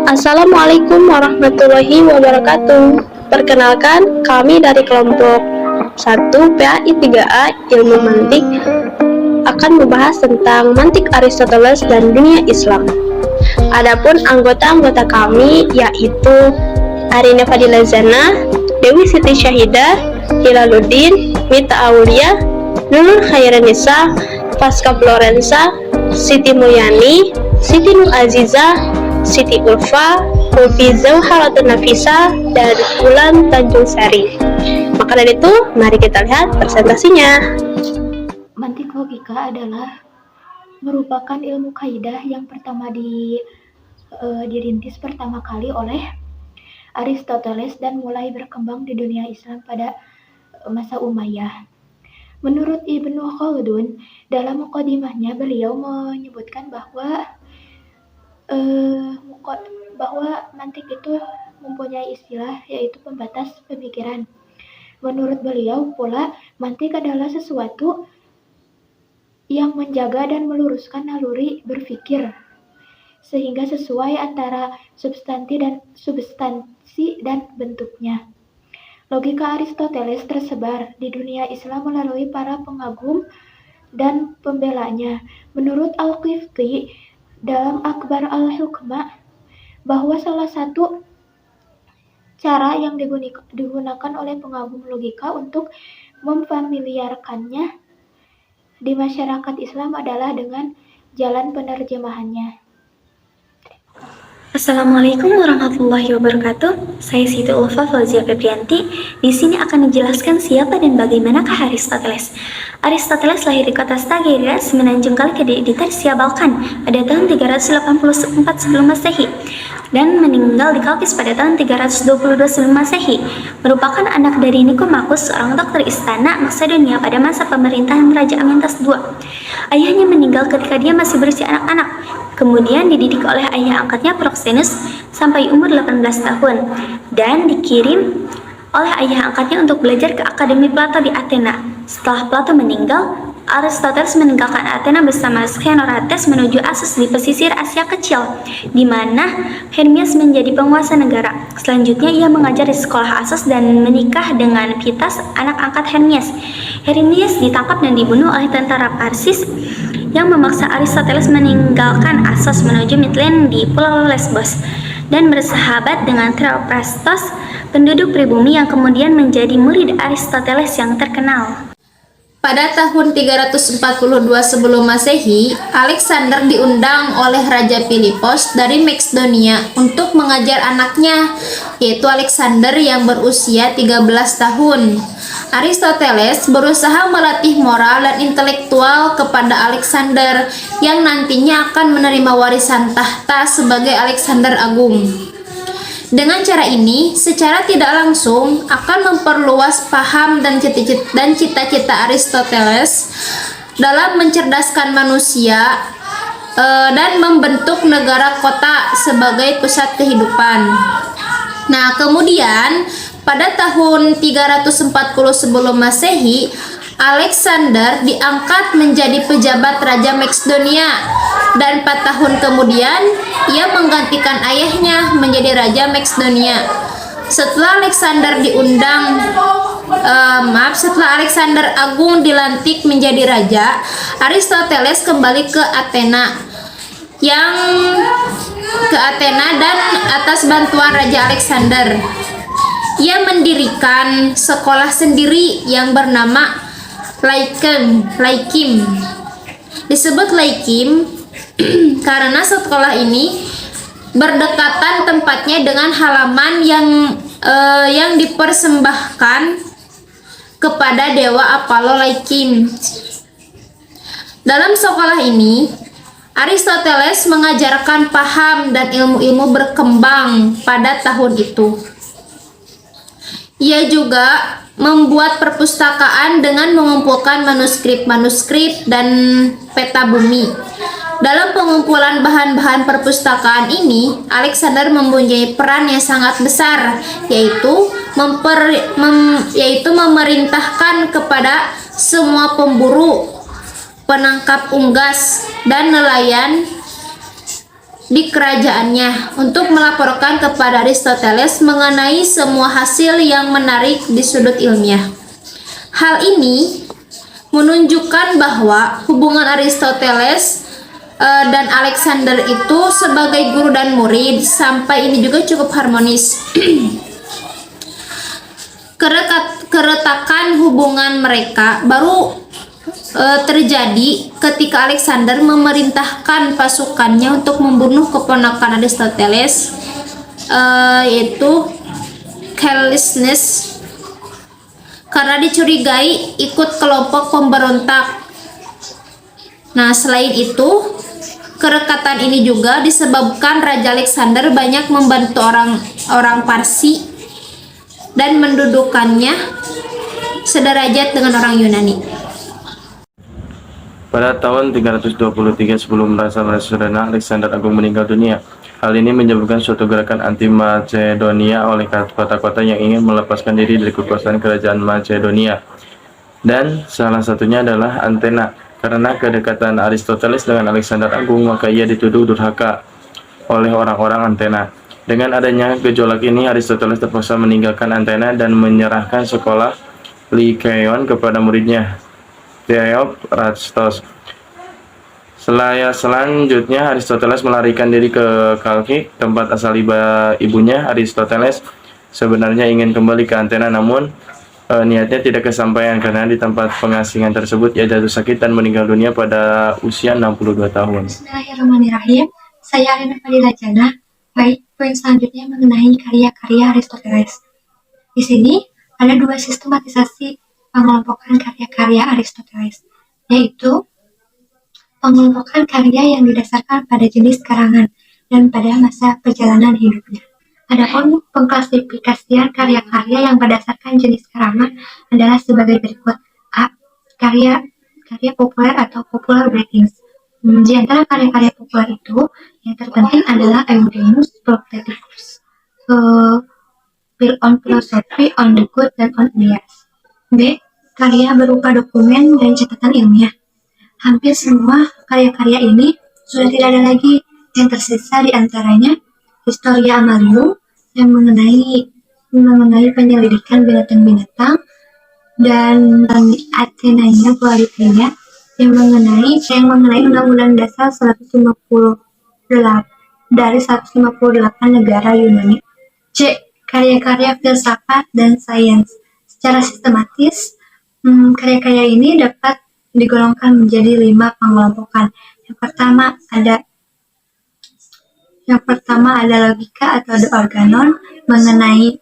Assalamualaikum warahmatullahi wabarakatuh. Perkenalkan, kami dari kelompok 1 PAI 3A Ilmu Mantik akan membahas tentang mantik Aristoteles dan dunia Islam. Adapun anggota-anggota kami yaitu Arina Fadila Zana, Dewi Siti Syahidah, Hilaluddin, Mita Aulia, Nurul Khairanisa, Pasca Florensa, Siti Mulyani, Siti Nur Aziza, Siti Ulfa, Ulfi Zauharatun Nafisa, dan Bulan Tanjung Sari. Maka dari itu, mari kita lihat presentasinya. Mantik logika adalah merupakan ilmu kaidah yang pertama dirintis pertama kali oleh Aristoteles dan mulai berkembang di dunia Islam pada masa Umayyah. Menurut Ibnu Khaldun, dalam mukadimahnya beliau menyebutkan bahwa mantik itu mempunyai istilah yaitu pembatas pemikiran. Menurut beliau pula, mantik adalah sesuatu yang menjaga dan meluruskan naluri berpikir sehingga sesuai antara substansi dan bentuknya. Logika Aristoteles tersebar di dunia Islam melalui para pengagum dan pembelanya. Menurut Al-Qifti dalam Akhbar Al-Hukmah bahwa salah satu cara yang digunakan oleh pengagum logika untuk memfamiliarkannya di masyarakat Islam adalah dengan jalan penerjemahannya. Assalamualaikum warahmatullahi wabarakatuh. Saya Siti Ulfa Fauzia Febrianti. Di sini akan dijelaskan siapa dan bagaimanakah Aristoteles. Aristoteles lahir di kota Stagirra, semenanjung kali di Persia Balkan pada tahun 384 sebelum Masehi dan meninggal di Kalkis pada tahun 322 sebelum Masehi. Merupakan anak dari Nikomakhus, seorang dokter istana Makedonia pada masa pemerintahan Raja Amyntas II. Ayahnya meninggal ketika dia masih berusia anak-anak. Kemudian dididik oleh ayah angkatnya Proxenus sampai umur 18 tahun dan dikirim oleh ayah angkatnya untuk belajar ke Akademi Plato di Athena. Setelah Plato meninggal, Aristoteles meninggalkan Athena bersama Xenocrates menuju Assos di pesisir Asia Kecil, di mana Hermes menjadi penguasa negara. Selanjutnya ia mengajar di sekolah Assos dan menikah dengan Pitas, anak angkat Hermes. Hermes ditangkap dan dibunuh oleh tentara Parsis yang memaksa Aristoteles meninggalkan Assos menuju Mitylene di Pulau Lesbos dan bersahabat dengan Theophrastos, penduduk pribumi yang kemudian menjadi murid Aristoteles yang terkenal. Pada tahun 342 sebelum Masehi, Alexander diundang oleh Raja Filipos dari Makedonia untuk mengajar anaknya, yaitu Alexander yang berusia 13 tahun. Aristoteles berusaha melatih moral dan intelektual kepada Alexander yang nantinya akan menerima warisan tahta sebagai Alexander Agung. Dengan cara ini, secara tidak langsung akan memperluas paham dan cita-cita Aristoteles dalam mencerdaskan manusia dan membentuk negara kota sebagai pusat kehidupan. Nah, kemudian pada tahun 340 sebelum Masehi, Alexander diangkat menjadi pejabat Raja Makedonia dan 4 tahun kemudian ia menggantikan ayahnya menjadi Raja Makedonia. Setelah Alexander Agung dilantik menjadi raja, Aristoteles kembali ke Athena dan atas bantuan Raja Alexander ia mendirikan sekolah sendiri yang bernama Laikim. Disebut Laikim karena sekolah ini berdekatan tempatnya dengan halaman yang dipersembahkan kepada dewa Apollo Laikim. Dalam sekolah ini, Aristoteles mengajarkan paham dan ilmu-ilmu berkembang pada tahun itu. Ia juga membuat perpustakaan dengan mengumpulkan manuskrip-manuskrip dan peta bumi. Dalam pengumpulan bahan-bahan perpustakaan ini, Alexander mempunyai peran yang sangat besar, yaitu memerintahkan kepada semua pemburu, penangkap unggas, dan nelayan di kerajaannya untuk melaporkan kepada Aristoteles mengenai semua hasil yang menarik di sudut ilmiah. Hal ini menunjukkan bahwa hubungan Aristoteles dan Alexander itu sebagai guru dan murid sampai ini juga cukup harmonis. Keretakan hubungan mereka baru terjadi ketika Alexander memerintahkan pasukannya untuk membunuh keponakan Aristoteles, yaitu Callistus, karena dicurigai ikut kelompok pemberontak. Nah, selain itu, kerekatan ini juga disebabkan Raja Alexander banyak membantu orang Parsi dan mendudukannya sederajat dengan orang Yunani. Pada tahun 323 sebelum Masa Macedonia, Alexander Agung meninggal dunia. Hal ini menyebabkan suatu gerakan anti-Macedonia oleh kota-kota yang ingin melepaskan diri dari kekuasaan kerajaan Macedonia. Dan salah satunya adalah Athena. Karena kedekatan Aristoteles dengan Alexander Agung, maka ia dituduh durhaka oleh orang-orang Athena. Dengan adanya gejolak ini, Aristoteles terpaksa meninggalkan Athena dan menyerahkan sekolah Lycaon kepada muridnya, Theophrastus. Selanjutnya Aristoteles melarikan diri ke Kalki, tempat asal ibunya. Aristoteles sebenarnya ingin kembali ke Athena, namun niatnya tidak kesampaian karena di tempat pengasingan tersebut ia jatuh sakit dan meninggal dunia pada usia 62 tahun. Bismillahirrahmanirrahim. Saya Arina Fadila Jana. Baik, poin selanjutnya mengenai karya-karya Aristoteles. Di sini ada dua sistematisasi pengelompokan karya-karya Aristoteles, yaitu pengelompokan karya yang didasarkan pada jenis karangan dan pada masa perjalanan hidupnya. Adapun pengklasifikasian karya-karya yang berdasarkan jenis karangan adalah sebagai berikut. A. Karya populer atau popular writings. Di antara karya-karya populer itu, yang terpenting adalah Eudemus Proctativus, on Philosophy, on the Good, dan on Elias. B. Karya berupa dokumen dan catatan ilmiah. Hampir semua karya-karya ini sudah tidak ada lagi. Yang tersisa di antaranya Historia Amalium yang mengenai penyelidikan binatang-binatang, dan Athenaia Politeia yang mengenai Undang-Undang Dasar 158 dari 158 negara Yunani. C. Karya-karya filsafat dan sains. Secara sistematis, karya-karya ini dapat digolongkan menjadi 5 pengelompokan. Yang pertama ada logika atau the organon, mengenai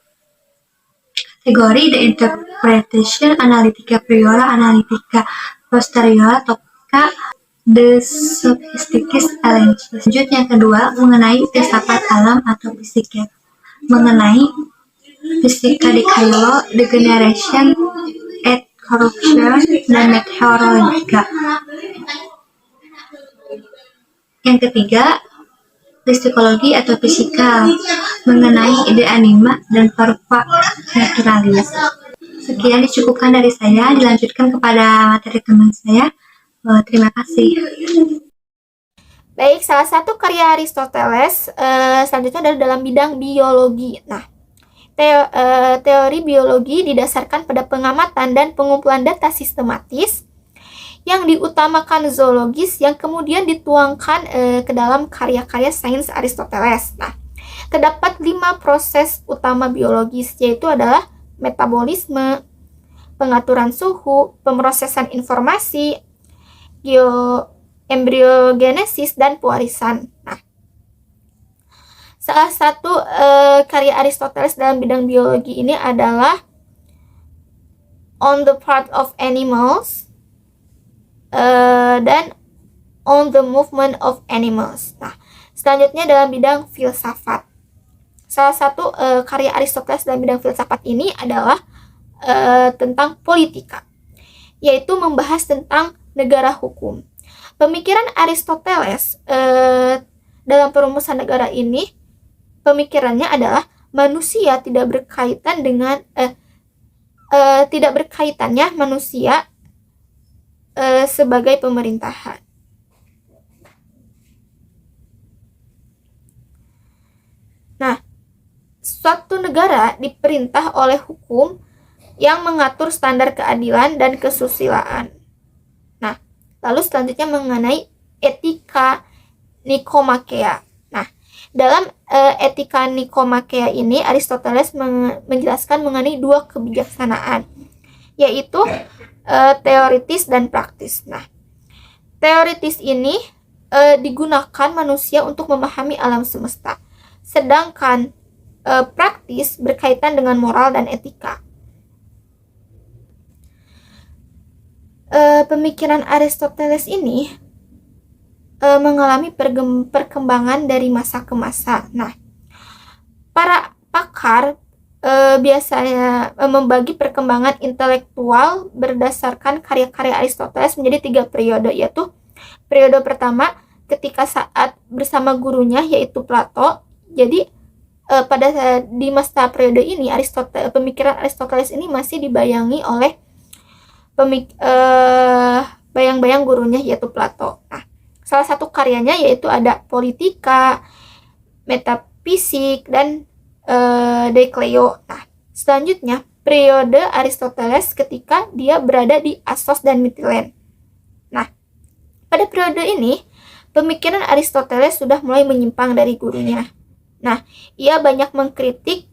kategori the interpretation, analytica priora, analytica posteriora, topika the sophisticus elenchus. Selanjutnya yang kedua mengenai filsafat alam atau psike, mengenai fisika di Cairo, the generation et corruption, dan meteorologia. Yang ketiga, psikologi atau fisikal, mengenai ide anima dan corpora naturalis. Sekian dicukupkan dari saya, dilanjutkan kepada materi teman saya. Terima kasih. Baik, salah satu karya Aristoteles selanjutnya adalah dalam bidang biologi. Nah, teori biologi didasarkan pada pengamatan dan pengumpulan data sistematis yang diutamakan zoologis yang kemudian dituangkan ke dalam karya-karya sains Aristoteles. Nah, terdapat 5 proses utama biologis, yaitu adalah metabolisme, pengaturan suhu, pemrosesan informasi, embriogenesis, dan pewarisan. Nah, salah satu karya Aristoteles dalam bidang biologi ini adalah On the Part of Animals dan On the Movement of Animals. Nah, selanjutnya dalam bidang filsafat. Salah satu karya Aristoteles dalam bidang filsafat ini adalah tentang politika, yaitu membahas tentang negara hukum. Pemikiran Aristoteles dalam perumusan negara ini, pemikirannya adalah manusia tidak berkaitannya manusia sebagai pemerintahan. negara diperintah oleh hukum yang mengatur standar keadilan dan kesusilaan. Nah, lalu selanjutnya mengenai etika Nikomakea. Nah, dalam etika Nikomakea ini Aristoteles menjelaskan mengenai dua kebijaksanaan, yaitu teoritis dan praktis. Nah, teoritis ini digunakan manusia untuk memahami alam semesta, sedangkan praktis berkaitan dengan moral dan etika. Pemikiran Aristoteles ini mengalami perkembangan dari masa ke masa. Nah, para pakar biasanya membagi perkembangan intelektual berdasarkan karya-karya Aristoteles menjadi 3 periode, yaitu periode pertama ketika saat bersama gurunya yaitu Plato. Jadi di masa periode ini pemikiran Aristoteles ini masih dibayangi oleh bayang-bayang gurunya yaitu Plato. Nah, salah satu karyanya yaitu ada Politika, Metafisik, dan De Cleo. Nah, selanjutnya periode Aristoteles ketika dia berada di Assos dan Mitilene. Nah, pada periode ini pemikiran Aristoteles sudah mulai menyimpang dari gurunya. Nah, ia banyak mengkritik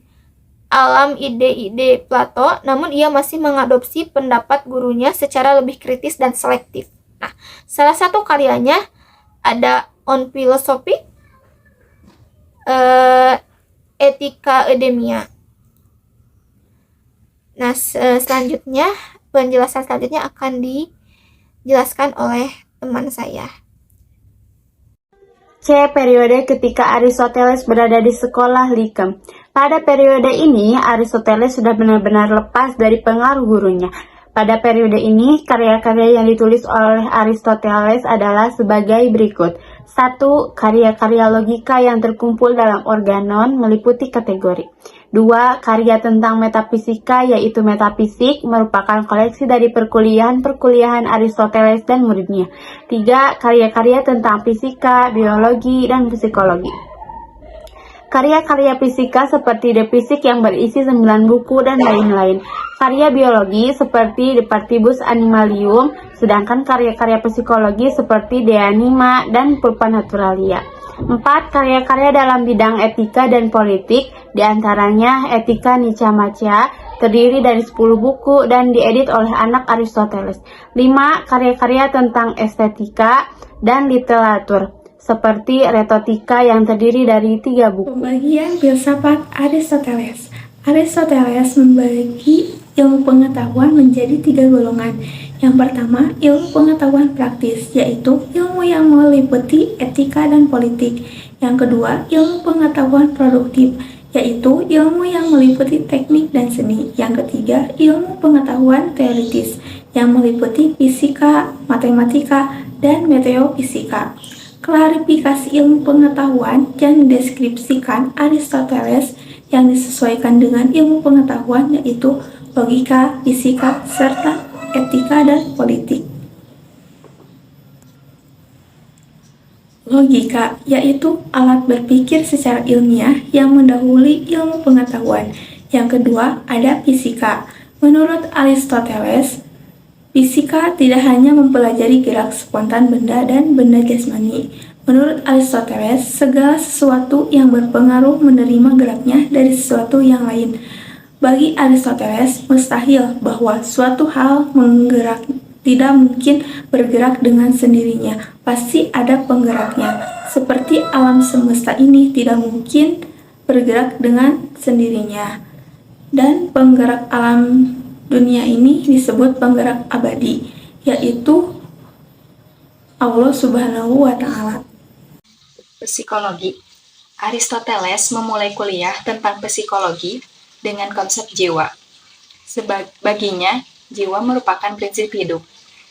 alam ide-ide Plato, namun ia masih mengadopsi pendapat gurunya secara lebih kritis dan selektif. Nah, salah satu karyanya ada On Philosophy, Etika Eudemia. Nah, penjelasan selanjutnya akan dijelaskan oleh teman saya. C. Periode ketika Aristoteles berada di sekolah Lyceum. Pada periode ini, Aristoteles sudah benar-benar lepas dari pengaruh gurunya. Pada periode ini, karya-karya yang ditulis oleh Aristoteles adalah sebagai berikut. 1. Karya-karya logika yang terkumpul dalam organon meliputi kategori. 2. Karya tentang metafisika yaitu metafisik merupakan koleksi dari perkuliahan Aristoteles dan muridnya. 3. Karya-karya tentang fisika, biologi, dan psikologi. Karya-karya fisika seperti De Physik yang berisi 9 buku dan lain-lain. Karya biologi seperti De Partibus Animalium, sedangkan karya-karya psikologi seperti De Anima dan Pulpa Naturalia. 4. Karya-karya dalam bidang etika dan politik, diantaranya Etika Nicomachea, terdiri dari 10 buku dan diedit oleh anak Aristoteles. 5. Karya-karya tentang estetika dan literatur, seperti Retotika yang terdiri dari 3 buku. Pembagian filsafat Aristoteles. Aristoteles membagi ilmu pengetahuan menjadi 3 golongan. Yang pertama, ilmu pengetahuan praktis, yaitu ilmu yang meliputi etika dan politik. Yang kedua, ilmu pengetahuan produktif, yaitu ilmu yang meliputi teknik dan seni. Yang ketiga, ilmu pengetahuan teoritis, yang meliputi fisika, matematika, dan meteofisika. Klarifikasi ilmu pengetahuan yang dideskripsikan Aristoteles yang disesuaikan dengan ilmu pengetahuan yaitu logika, fisika, serta etika dan politik. Logika yaitu alat berpikir secara ilmiah yang mendahului ilmu pengetahuan. Yang kedua ada fisika. Menurut Aristoteles, fisika tidak hanya mempelajari gerak spontan benda dan benda jasmani. Menurut Aristoteles, segala sesuatu yang berpengaruh menerima geraknya dari sesuatu yang lain. Bagi Aristoteles, mustahil bahwa suatu hal tidak mungkin bergerak dengan sendirinya. Pasti ada penggeraknya. Seperti alam semesta ini tidak mungkin bergerak dengan sendirinya. Dan penggerak alam dunia ini disebut penggerak abadi, yaitu Allah Subhanahu wa Ta'ala. Psikologi. Aristoteles memulai kuliah tentang psikologi dengan konsep jiwa. Baginya, jiwa merupakan prinsip hidup,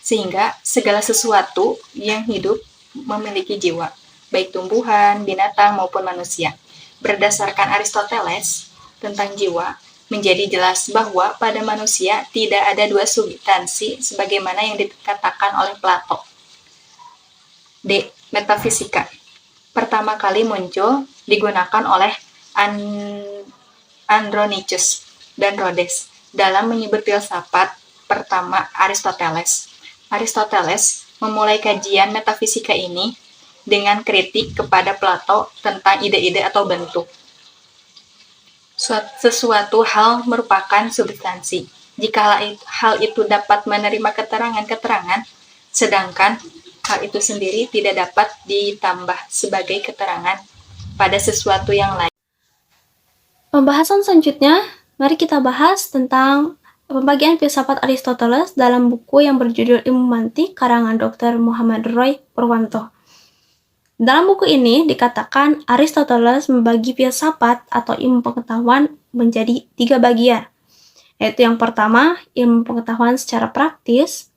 sehingga segala sesuatu yang hidup memiliki jiwa, baik tumbuhan, binatang, maupun manusia. Berdasarkan Aristoteles tentang jiwa, menjadi jelas bahwa pada manusia tidak ada 2 substansi sebagaimana yang dikatakan oleh Plato. D. Metafisika. Pertama kali muncul digunakan oleh Andronicus dan Rhodes dalam menyebut filsafat pertama Aristoteles. Aristoteles memulai kajian metafisika ini dengan kritik kepada Plato tentang ide-ide atau bentuk. Sesuatu hal merupakan substansi. Jika hal itu dapat menerima keterangan-keterangan, sedangkan hal itu sendiri tidak dapat ditambah sebagai keterangan pada sesuatu yang lain. Pembahasan selanjutnya, mari kita bahas tentang pembagian filsafat Aristoteles dalam buku yang berjudul Ilmu Mantik karangan Dr. Muhammad Roy Purwanto. Dalam buku ini dikatakan Aristoteles membagi filsafat atau ilmu pengetahuan menjadi 3 bagian, yaitu yang pertama, ilmu pengetahuan secara praktis,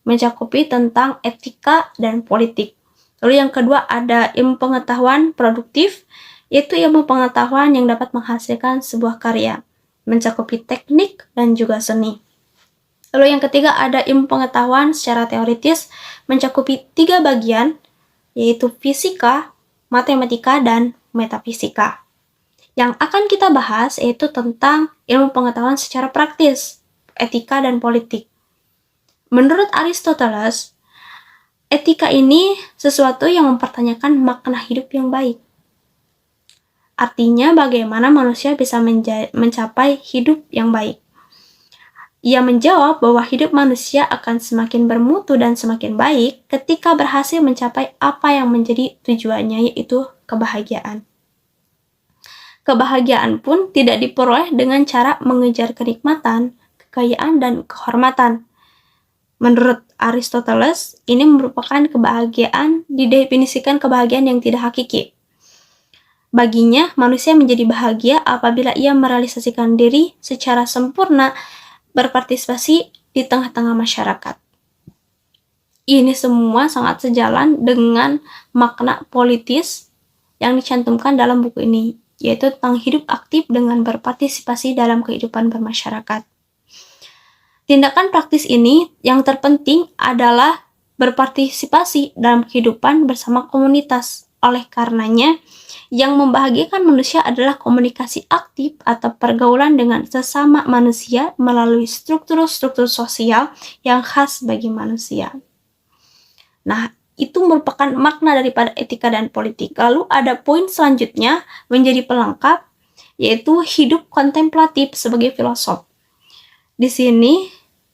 mencakupi tentang etika dan politik. Lalu yang kedua ada ilmu pengetahuan produktif, yaitu ilmu pengetahuan yang dapat menghasilkan sebuah karya, mencakupi teknik dan juga seni. Lalu yang ketiga ada ilmu pengetahuan secara teoritis, mencakupi 3 bagian, yaitu fisika, matematika, dan metafisika. Yang akan kita bahas yaitu tentang ilmu pengetahuan secara praktis, etika dan politik. Menurut Aristoteles, etika ini sesuatu yang mempertanyakan makna hidup yang baik. Artinya bagaimana manusia bisa mencapai hidup yang baik. Ia menjawab bahwa hidup manusia akan semakin bermutu dan semakin baik ketika berhasil mencapai apa yang menjadi tujuannya, yaitu kebahagiaan. Kebahagiaan pun tidak diperoleh dengan cara mengejar kenikmatan, kekayaan, dan kehormatan. Menurut Aristoteles, ini merupakan kebahagiaan, didefinisikan kebahagiaan yang tidak hakiki. Baginya, manusia menjadi bahagia apabila ia merealisasikan diri secara sempurna, berpartisipasi di tengah-tengah masyarakat. Ini semua sangat sejalan dengan makna politis yang dicantumkan dalam buku ini, yaitu tentang hidup aktif dengan berpartisipasi dalam kehidupan bermasyarakat. Tindakan praktis ini yang terpenting adalah berpartisipasi dalam kehidupan bersama komunitas. Oleh karenanya, yang membahagiakan manusia adalah komunikasi aktif atau pergaulan dengan sesama manusia melalui struktur-struktur sosial yang khas bagi manusia. Nah, itu merupakan makna daripada etika dan politik. Lalu ada poin selanjutnya menjadi pelengkap, yaitu hidup kontemplatif sebagai filosof. Di sini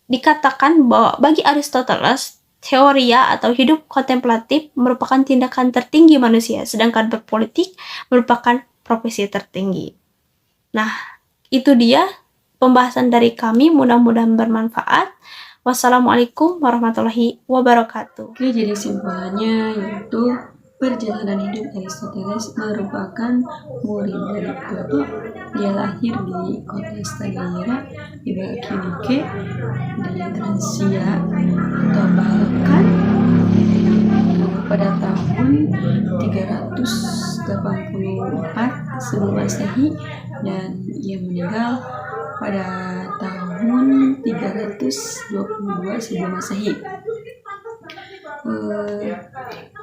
dikatakan bahwa bagi Aristoteles, teoria atau hidup kontemplatif merupakan tindakan tertinggi manusia, sedangkan berpolitik merupakan profesi tertinggi. Nah, itu dia pembahasan dari kami, mudah-mudahan bermanfaat. Wassalamualaikum warahmatullahi wabarakatuh. Oke, jadi simpulannya yaitu perjalanan hidup Aristoteles merupakan murid dari Plato. Dia lahir di kota Stagirra di Balkanike di Transia atau Balkan pada tahun 384 sebelum Masehi, dan ia meninggal pada tahun 322 sebelum Masehi.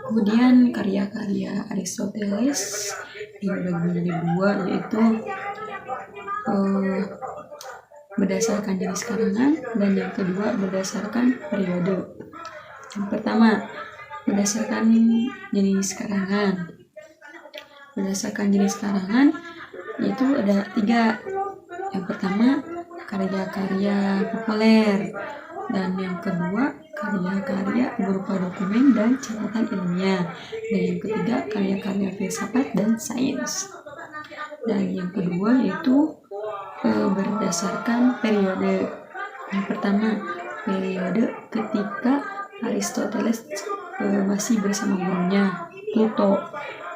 Kemudian karya-karya Aristoteles dibagi menjadi 2, yaitu berdasarkan jenis karangan dan yang kedua berdasarkan periode. Yang pertama, berdasarkan jenis karangan. Berdasarkan jenis karangan yaitu ada 3. Yang pertama, karya-karya populer, dan yang kedua karya-karya berupa dokumen dan catatan ilmiah, dan yang ketiga karya-karya filsafat dan sains. Dan yang kedua yaitu berdasarkan periode. Yang pertama, periode ketika Aristoteles masih bersama gurunya Plato,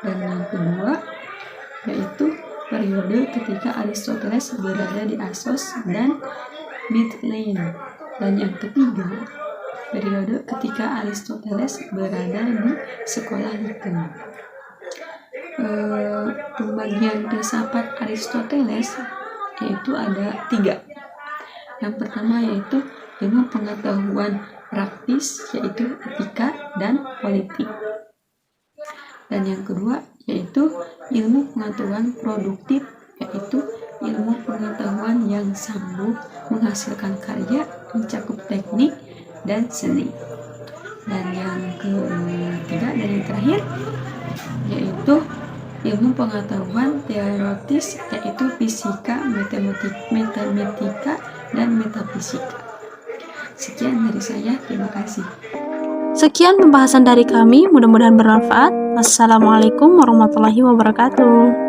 dan yang kedua yaitu periode ketika Aristoteles berada di Assos dan Mytilene, dan yang ketiga periode ketika Aristoteles berada di sekolah Lycum. Pembagian filsafat Aristoteles yaitu ada 3. Yang pertama yaitu ilmu pengetahuan praktis, yaitu etika dan politik. Dan yang kedua yaitu ilmu pengetahuan produktif, yaitu ilmu pengetahuan yang sanggup menghasilkan karya mencakup teknik dan seni. Dan yang ketiga dan yang terakhir yaitu ilmu pengetahuan teoritis, yaitu fisika, matematika, dan metafisika. Sekian dari saya, terima kasih. Sekian pembahasan dari kami, mudah-mudahan bermanfaat. Wassalamualaikum warahmatullahi wabarakatuh.